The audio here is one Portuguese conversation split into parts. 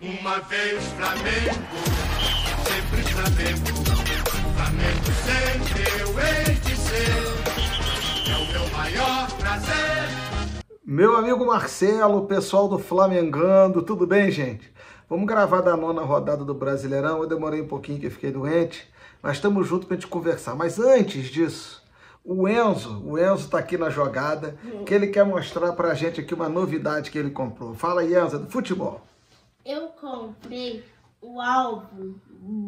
Uma vez Flamengo, sempre Flamengo. Flamengo sempre eu hei de ser. É o meu maior prazer. Meu amigo Marcelo, pessoal do Flamengando, tudo bem, gente? Vamos gravar da 9ª rodada do Brasileirão. Eu demorei um pouquinho que eu fiquei doente, mas estamos juntos para a gente conversar. Mas antes disso, o Enzo tá aqui na jogada, que ele quer mostrar pra gente aqui uma novidade que ele comprou. Fala aí, Enzo, do futebol. Eu comprei o álbum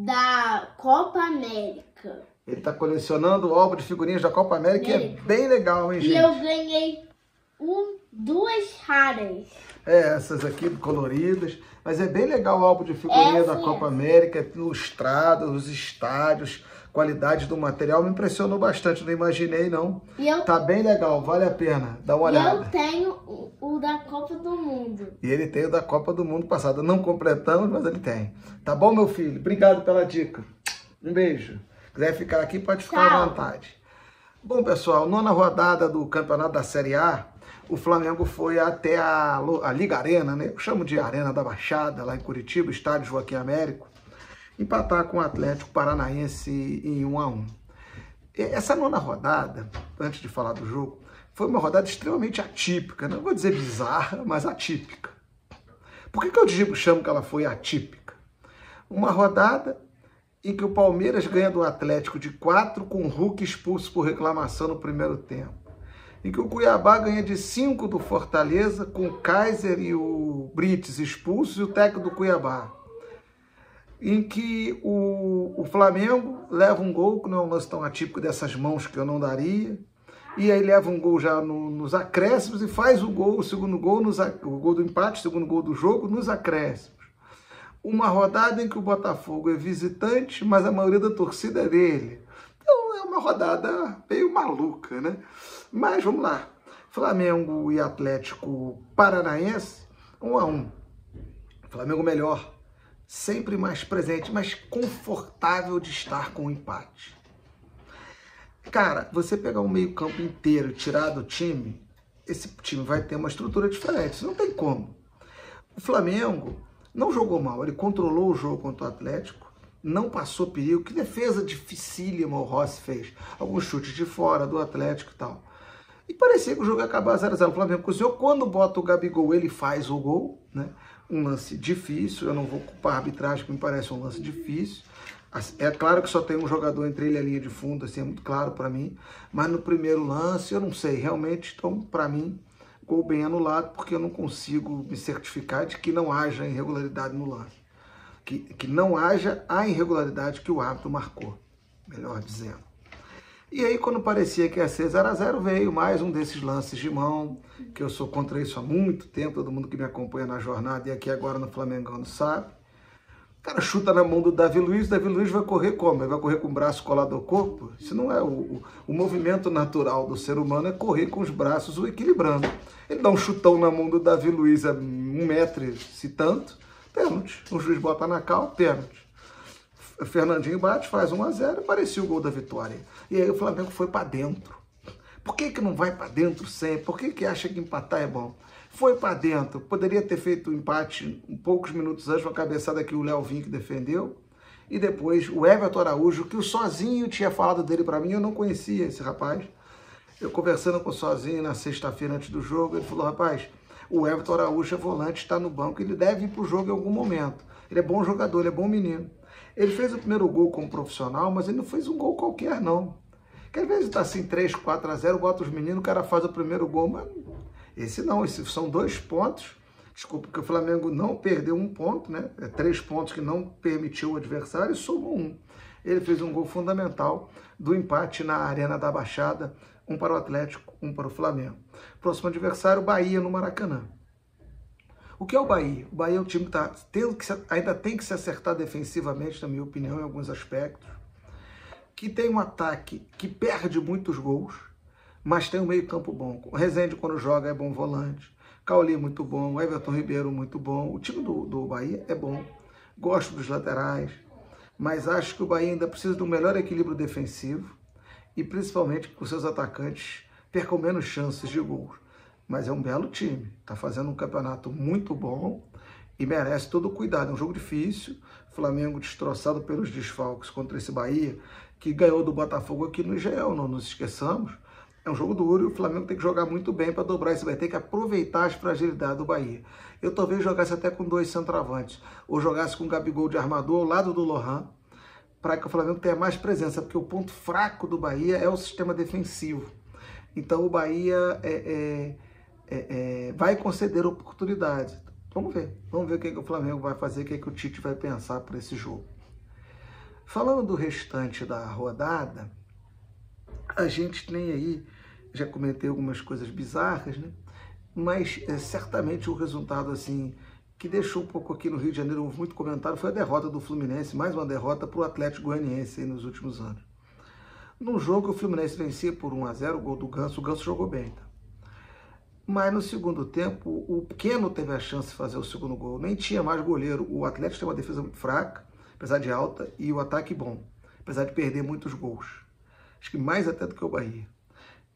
da Copa América. Ele tá colecionando o álbum de figurinhas da Copa América, que é bem legal, hein, gente? E eu ganhei duas raras. Essas aqui coloridas, mas é bem legal o álbum de figurinhas da Copa América, ilustrado, os estádios, qualidade do material, me impressionou bastante, não imaginei não. Tá bem legal, vale a pena, dá uma olhada. Eu tenho o da Copa do Mundo. E ele tem o da Copa do Mundo passada, não completamos, mas ele tem. Tá bom, meu filho? Obrigado pela dica. Um beijo. Se quiser ficar aqui, pode ficar à vontade. Bom, pessoal, 9ª rodada do campeonato da Série A, o Flamengo foi até a Liga Arena, né? Eu chamo de Arena da Baixada, lá em Curitiba, estádio Joaquim Américo, empatar com o Atlético Paranaense em 1-1. Essa 9ª rodada, antes de falar do jogo, foi uma rodada extremamente atípica, não vou dizer bizarra, mas atípica. Por que eu chamo que ela foi atípica? Uma rodada em que o Palmeiras ganha do Atlético de 4 com o Hulk expulso por reclamação no primeiro tempo. Em que o Cuiabá ganha de 5 do Fortaleza, com o Kaiser e o Brites expulsos e o técnico do Cuiabá. Em que o Flamengo leva um gol, que não é um lance tão atípico dessas mãos que eu não daria, e aí leva um gol já nos acréscimos e faz o gol, o segundo gol, o gol do empate, o segundo gol do jogo, nos acréscimos. Uma rodada em que o Botafogo é visitante, mas a maioria da torcida é dele. Então é uma rodada meio maluca, né? Mas vamos lá. Flamengo e Atlético Paranaense, 1-1. Flamengo melhor, sempre mais presente, mais confortável de estar com o empate. Cara, você pegar um meio-campo inteiro e tirar do time, esse time vai ter uma estrutura diferente. Isso não tem como. O Flamengo não jogou mal, ele controlou o jogo contra o Atlético, não passou perigo. Que defesa dificílima o Rossi fez. Alguns chutes de fora do Atlético e tal. E parecia que o jogo ia acabar 0-0. O Flamengo cozinhou. Quando bota o Gabigol, ele faz o gol, né? Um lance difícil. Eu não vou culpar a arbitragem, que me parece um lance difícil. É claro que só tem um jogador entre ele e a linha de fundo, assim, é muito claro para mim. Mas no primeiro lance, eu não sei. Realmente, então, para mim, gol bem anulado, porque eu não consigo me certificar de que não haja irregularidade no lance. Que não haja a irregularidade que o árbitro marcou, melhor dizendo. E aí, quando parecia que ia ser 0-0, veio mais um desses lances de mão, que eu sou contra isso há muito tempo, todo mundo que me acompanha na jornada e aqui agora no Flamengando sabe. O cara chuta na mão do Davi Luiz vai correr como? Ele vai correr com o braço colado ao corpo? Isso não é o movimento natural do ser humano, é correr com os braços o equilibrando. Ele dá um chutão na mão do Davi Luiz a 1 metro, se tanto, pênalti. O juiz bota na cal, pênalti. O Fernandinho bate, faz 1-0 e parecia o gol da vitória. E aí o Flamengo foi para dentro. Por que não vai para dentro sempre? Por que acha que empatar é bom? Foi para dentro. Poderia ter feito o empate poucos minutos antes, uma cabeçada que o Léo Vinck defendeu. E depois o Everton Araújo, que o Sozinho tinha falado dele para mim, eu não conhecia esse rapaz. Eu conversando com o Sozinho na sexta-feira antes do jogo, ele falou, rapaz, o Everton Araújo é volante, está no banco, ele deve ir para o jogo em algum momento. Ele é bom jogador, ele é bom menino. Ele fez o primeiro gol como profissional, mas ele não fez um gol qualquer, não. Que às vezes está assim 3, 4-0, bota os meninos, o cara faz o primeiro gol, mas esse não, esses são 2 pontos. Desculpa, que o Flamengo não perdeu 1 ponto, né? É 3 pontos que não permitiu o adversário e somou 1. Ele fez um gol fundamental do empate na Arena da Baixada, 1 para o Atlético, 1 para o Flamengo. Próximo adversário, Bahia no Maracanã. O que é o Bahia? O Bahia é um time que ainda tem que se acertar defensivamente, na minha opinião, em alguns aspectos. Que tem um ataque que perde muitos gols, mas tem um meio campo bom. O Rezende, quando joga, é bom volante. Cauli, muito bom. Everton Ribeiro, muito bom. O time do Bahia é bom. Gosto dos laterais, mas acho que o Bahia ainda precisa de um melhor equilíbrio defensivo e principalmente que os seus atacantes percam menos chances de gols. Mas é um belo time, está fazendo um campeonato muito bom e merece todo o cuidado. É um jogo difícil, Flamengo destroçado pelos desfalques contra esse Bahia, que ganhou do Botafogo aqui no Engenhão, não nos esqueçamos. É um jogo duro e o Flamengo tem que jogar muito bem para dobrar esse Bahia, tem que aproveitar as fragilidades do Bahia. Eu talvez jogasse até com 2 centroavantes, ou jogasse com o Gabigol de armador ao lado do Lohan, para que o Flamengo tenha mais presença, porque o ponto fraco do Bahia é o sistema defensivo. Então o Bahia vai conceder oportunidades. Vamos ver o que o Flamengo vai fazer, o que o Tite vai pensar para esse jogo. Falando do restante da rodada, a gente tem aí, já comentei algumas coisas bizarras, né? Mas certamente o resultado assim que deixou um pouco aqui no Rio de Janeiro, houve muito comentário, foi a derrota do Fluminense, mais uma derrota para o Atlético Goianiense aí nos últimos anos. No jogo o Fluminense vencia por 1-0, o gol do Ganso, o Ganso jogou bem, tá? Mas no segundo tempo, o Keno teve a chance de fazer o segundo gol, nem tinha mais goleiro, o Atlético tem uma defesa muito fraca, apesar de alta, e o ataque bom, apesar de perder muitos gols. Acho que mais até do que o Bahia.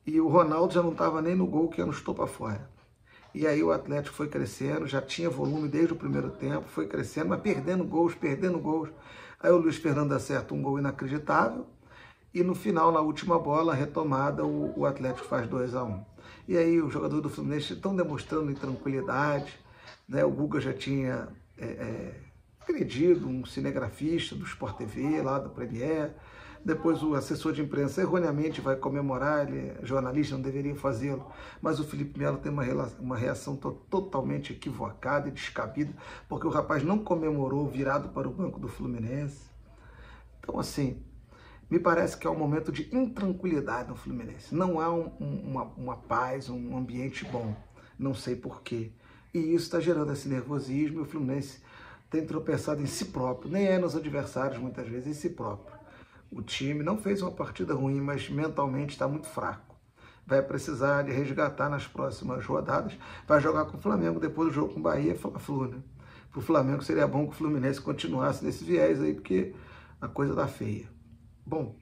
E o Ronaldo já não estava nem no gol, que anunciou para fora. E aí o Atlético foi crescendo, já tinha volume desde o primeiro tempo, foi crescendo, mas perdendo gols. Aí o Luiz Fernando acerta um gol inacreditável. E no final, na última bola, retomada, o Atlético faz 2-1. E aí os jogadores do Fluminense estão demonstrando tranquilidade, né? O Guga já tinha agredido um cinegrafista do Sport TV, lá do Premier. Depois o assessor de imprensa erroneamente vai comemorar, ele é jornalista, não deveria fazê-lo, mas o Felipe Melo tem uma reação totalmente equivocada e descabida, porque o rapaz não comemorou virado para o banco do Fluminense. Então, assim, me parece que é um momento de intranquilidade no Fluminense. Não há uma paz, um ambiente bom, não sei porquê. E isso está gerando esse nervosismo e o Fluminense tem tropeçado em si próprio, nem é nos adversários muitas vezes, em si próprio. O time não fez uma partida ruim, mas mentalmente está muito fraco. Vai precisar de resgatar nas próximas rodadas. Vai jogar com o Flamengo, depois do jogo com o Bahia, Fla-Flu, né? Para o Flamengo seria bom que o Fluminense continuasse nesse viés aí, porque a coisa tá feia. Bom,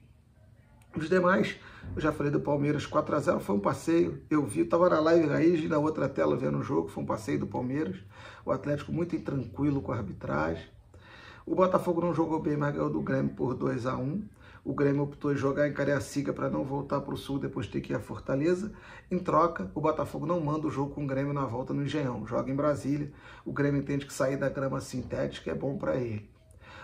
os demais, eu já falei do Palmeiras 4-0, foi um passeio. Eu vi, estava na live raiz e na outra tela vendo o jogo, foi um passeio do Palmeiras. O Atlético muito intranquilo com a arbitragem. O Botafogo não jogou bem, mas ganhou do Grêmio por 2-1. O Grêmio optou em jogar em Cariacica para não voltar para o Sul, depois ter que ir a Fortaleza. Em troca, o Botafogo não manda o jogo com o Grêmio na volta no Engenhão. Joga em Brasília. O Grêmio entende que sair da grama sintética é bom para ele.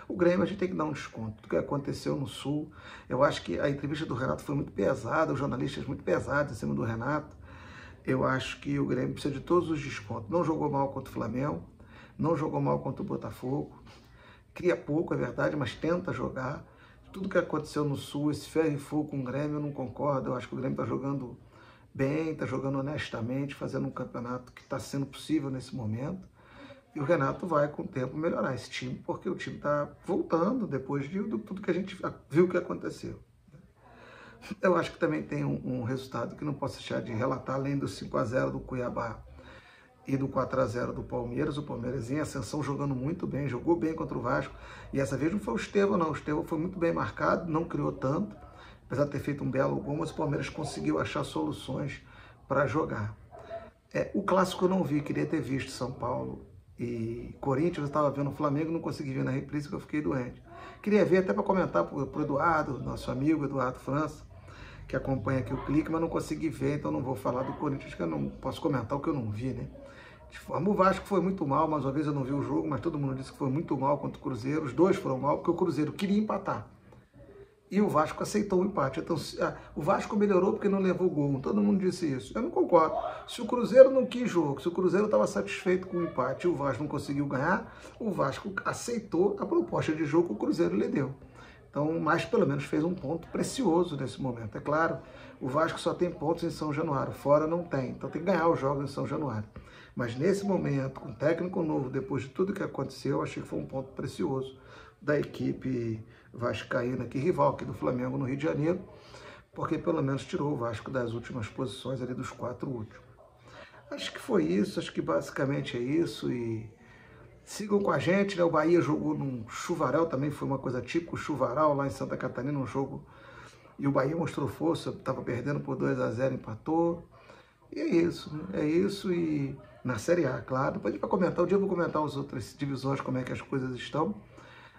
O Grêmio a gente tem que dar um desconto do que aconteceu no Sul. Eu acho que a entrevista do Renato foi muito pesada, os jornalistas muito pesados em cima do Renato. Eu acho que o Grêmio precisa de todos os descontos. Não jogou mal contra o Flamengo, não jogou mal contra o Botafogo. Cria pouco, é verdade, mas tenta jogar. Tudo que aconteceu no Sul, esse ferro e fogo com o Grêmio, eu não concordo. Eu acho que o Grêmio está jogando bem, está jogando honestamente, fazendo um campeonato que está sendo possível nesse momento. E o Renato vai, com o tempo, melhorar esse time, porque o time está voltando depois de tudo que a gente viu que aconteceu. Eu acho que também tem um resultado que não posso deixar de relatar, além do 5-0 do Cuiabá e do 4-0 do Palmeiras. O Palmeiras em ascensão, jogando muito bem, jogou bem contra o Vasco. E essa vez não foi o Estevão, não. O Estevão foi muito bem marcado, não criou tanto, apesar de ter feito um belo gol, mas o Palmeiras conseguiu achar soluções para jogar. O clássico eu não vi, queria ter visto São Paulo e Corinthians. Eu estava vendo o Flamengo, não consegui ver na reprise, porque eu fiquei doente. Queria ver até para comentar para o Eduardo, nosso amigo Eduardo França, que acompanha aqui o Clique, mas não consegui ver, então não vou falar do Corinthians, que eu não posso comentar o que eu não vi, né? De forma, o Vasco foi muito mal, mais uma vez eu não vi o jogo, mas todo mundo disse que foi muito mal contra o Cruzeiro. Os dois foram mal, porque o Cruzeiro queria empatar. E o Vasco aceitou o empate. Então, o Vasco melhorou porque não levou gol. Todo mundo disse isso. Eu não concordo. Se o Cruzeiro não quis jogo, se o Cruzeiro estava satisfeito com o empate e o Vasco não conseguiu ganhar, o Vasco aceitou a proposta de jogo que o Cruzeiro lhe deu. Então, mas pelo menos fez um ponto precioso nesse momento. É claro, o Vasco só tem pontos em São Januário, fora não tem. Então tem que ganhar os jogos em São Januário. Mas nesse momento, com técnico novo, depois de tudo que aconteceu, eu achei que foi um ponto precioso da equipe vascaína, aqui, rival aqui do Flamengo no Rio de Janeiro, porque pelo menos tirou o Vasco das últimas posições ali dos 4 últimos. Acho que foi isso, acho que basicamente é isso e sigam com a gente, né? O Bahia jogou num chuvaral, também foi uma coisa típica, o chuvaral lá em Santa Catarina, um jogo, e o Bahia mostrou força, estava perdendo por 2-0, empatou, e é isso, né? É isso e Na Série A, claro. Depois a gente vai comentar, um dia eu vou comentar as outras divisões, como é que as coisas estão.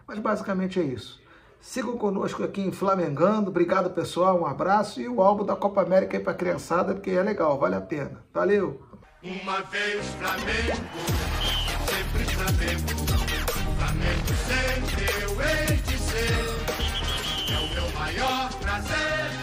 Mas basicamente é isso. Sigam conosco aqui em Flamengando. Obrigado, pessoal. Um abraço. E o álbum da Copa América aí pra criançada, porque é legal, vale a pena. Valeu! Uma vez Flamengo, sempre Flamengo. Flamengo sempre eu hei de ser. É o meu maior prazer.